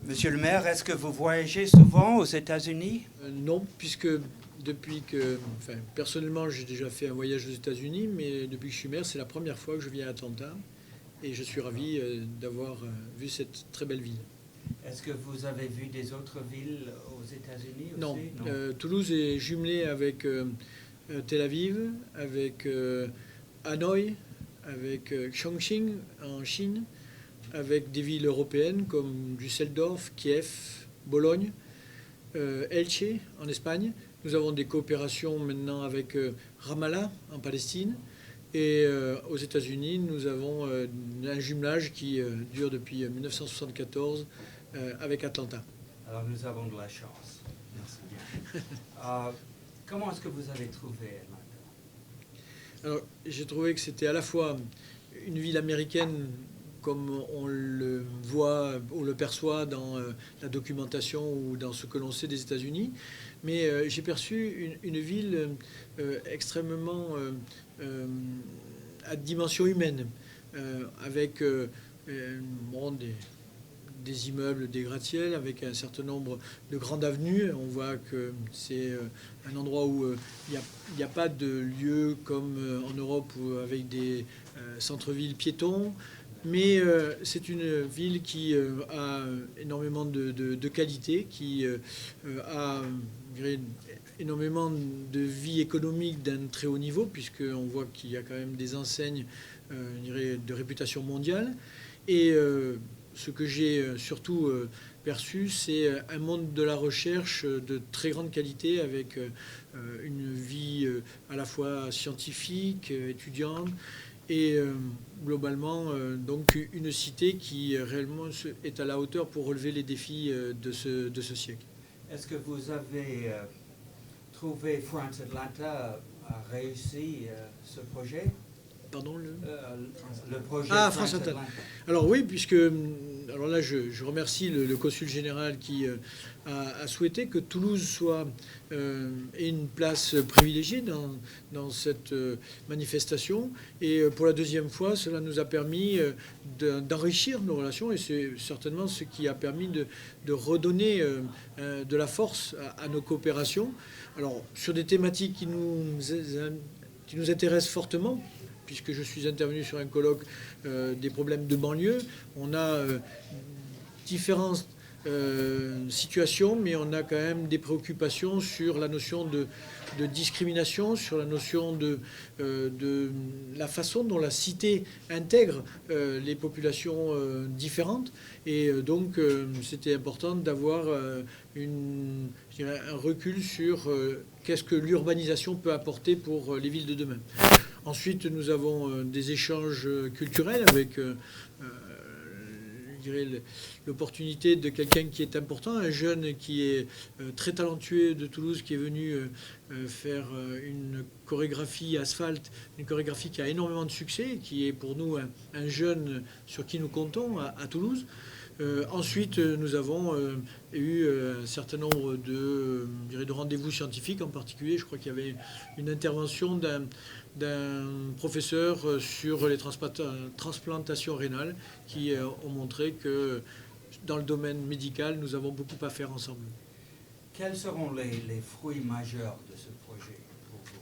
Monsieur le maire, est-ce que vous voyagez souvent aux États-Unis? Non, puisque personnellement, j'ai déjà fait un voyage aux États-Unis, mais depuis que je suis maire, c'est la première fois que je viens à Atlanta, et je suis ravi d'avoir vu cette très belle ville. Est-ce que vous avez vu des autres villes aux États-Unis Non, aussi? Non. Toulouse est jumelée avec Tel Aviv, avec Hanoï, avec Chongqing en Chine, avec des villes européennes comme Düsseldorf, Kiev, Bologne, Elche en Espagne. Nous avons des coopérations maintenant avec Ramallah en Palestine. Et aux États-Unis, nous avons un jumelage qui dure depuis 1974 avec Atlanta. Alors nous avons de la chance. Merci bien. Comment est-ce que vous avez trouvé Atlanta? Alors, j'ai trouvé que c'était à la fois une ville américaine comme on le voit, on le perçoit dans la documentation ou dans ce que l'on sait des États-Unis, mais j'ai perçu une ville extrêmement à dimension humaine, avec bon, des immeubles, des gratte-ciel, avec un certain nombre de grandes avenues. On voit que c'est un endroit où il n'y a pas de lieu comme en Europe avec des centres-villes piétons. Mais c'est une ville qui a énormément de qualité, qui a énormément de vie économique d'un très haut niveau, puisqu'on voit qu'il y a quand même des enseignes de réputation mondiale. Et ce que j'ai surtout perçu, c'est un monde de la recherche de très grande qualité, avec une vie à la fois scientifique, étudiante, et globalement donc une cité qui réellement est à la hauteur pour relever les défis de ce siècle. Est-ce que vous avez trouvé France Atlanta a réussi ce projet? Pardon le projet France Atlanta. Alors oui, puisque alors là je remercie le consul général qui a souhaité que Toulouse soit ait une place privilégiée dans cette manifestation. Et pour la deuxième fois, cela nous a permis d'enrichir nos relations, et c'est certainement ce qui a permis de redonner de la force à nos coopérations. Alors sur des thématiques qui nous intéressent fortement, puisque je suis intervenu sur un colloque des problèmes de banlieue. On a différentes situations, mais on a quand même des préoccupations sur la notion de discrimination, sur la notion de la façon dont la cité intègre les populations différentes. Et donc, c'était important d'avoir un recul sur qu'est-ce que l'urbanisation peut apporter pour les villes de demain. Ensuite, nous avons des échanges culturels avec l'opportunité de quelqu'un qui est important, un jeune qui est très talentueux de Toulouse, qui est venu faire une chorégraphie asphalte, une chorégraphie qui a énormément de succès, qui est pour nous un jeune sur qui nous comptons à Toulouse. Ensuite, nous avons eu un certain nombre de rendez-vous scientifiques. En particulier, je crois qu'il y avait une intervention d'un professeur sur les transplantations rénales qui ont montré que dans le domaine médical, nous avons beaucoup à faire ensemble. Quels seront les fruits majeurs de ce projet pour vous?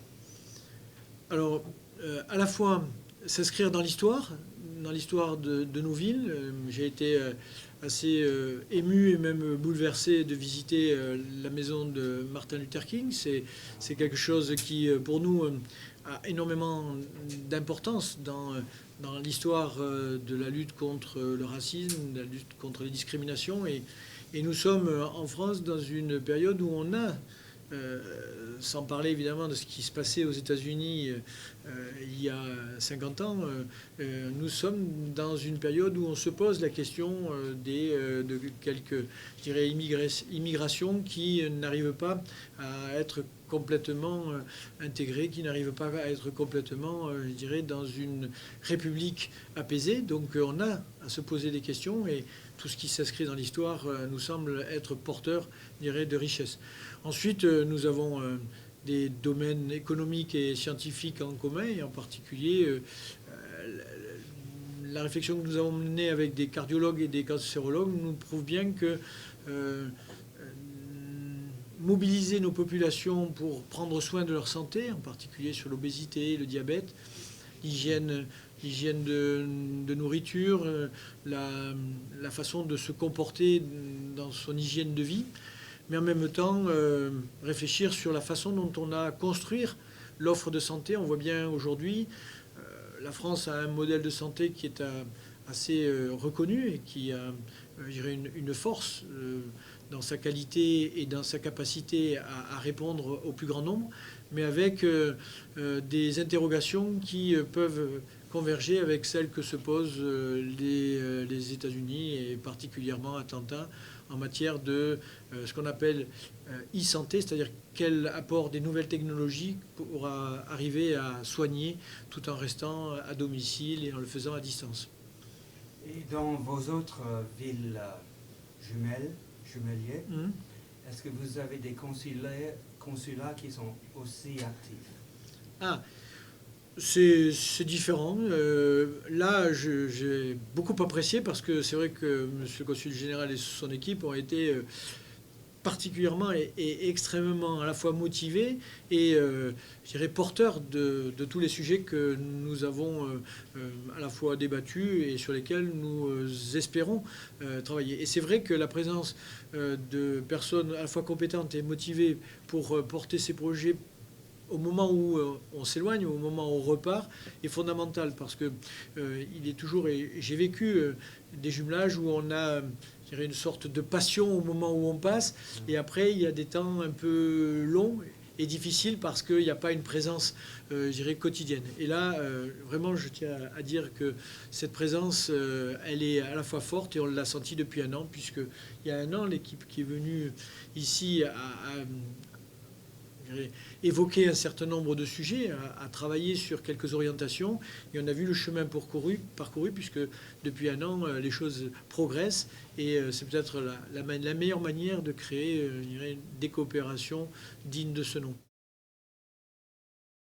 Alors, à la fois s'inscrire dans l'histoire de nos villes. J'ai été assez ému et même bouleversé de visiter la maison de Martin Luther King. C'est quelque chose qui, pour nous, a énormément d'importance dans l'histoire de la lutte contre le racisme, de la lutte contre les discriminations. Et nous sommes en France dans une période où on a, sans parler évidemment de ce qui se passait aux États-Unis il y a 50 ans, nous sommes dans une période où on se pose la question de quelques, je dirais, immigrations qui n'arrivent pas à être complètement intégrées, qui n'arrivent pas à être complètement, je dirais, dans une république apaisée. Donc on a à se poser des questions, et tout ce qui s'inscrit dans l'histoire nous semble être porteur, je dirais, de richesse. Ensuite, nous avons des domaines économiques et scientifiques en commun, et en particulier la réflexion que nous avons menée avec des cardiologues et des cancérologues nous prouve bien que mobiliser nos populations pour prendre soin de leur santé, en particulier sur l'obésité, le diabète, l'hygiène de nourriture, la façon de se comporter dans son hygiène de vie, mais en même temps réfléchir sur la façon dont on a construire l'offre de santé. On voit bien aujourd'hui, la France a un modèle de santé qui est assez reconnu et qui a, je dirais, une force dans sa qualité et dans sa capacité à répondre au plus grand nombre, mais avec des interrogations qui peuvent converger avec celles que se posent les États-Unis, et particulièrement attentats en matière de ce qu'on appelle e-santé, c'est-à-dire quel apport des nouvelles technologies pour arriver à soigner tout en restant à domicile et en le faisant à distance. Et dans vos autres villes jumelliers, est-ce que vous avez des consulats qui sont aussi actifs? Ah, c'est différent. Là, j'ai beaucoup apprécié parce que c'est vrai que M. le consul général et son équipe ont été particulièrement et extrêmement à la fois motivés et je dirais porteurs de tous les sujets que nous avons à la fois débattus et sur lesquels nous espérons travailler. Et c'est vrai que la présence de personnes à la fois compétentes et motivées pour porter ces projets au moment où on s'éloigne, au moment où on repart, est fondamental parce que il est toujours, et j'ai vécu des jumelages où on a une sorte de passion au moment où on passe, et après il y a des temps un peu longs et difficiles parce qu'il n'y a pas une présence, je dirais, quotidienne. Et là, vraiment, je tiens à dire que cette présence, elle est à la fois forte, et on l'a senti depuis un an, puisqu'il y a un an, l'équipe qui est venue ici évoquer un certain nombre de sujets, à travailler sur quelques orientations, et on a vu le chemin parcouru puisque depuis un an, les choses progressent, et c'est peut-être la meilleure manière de créer, je dirais, des coopérations dignes de ce nom.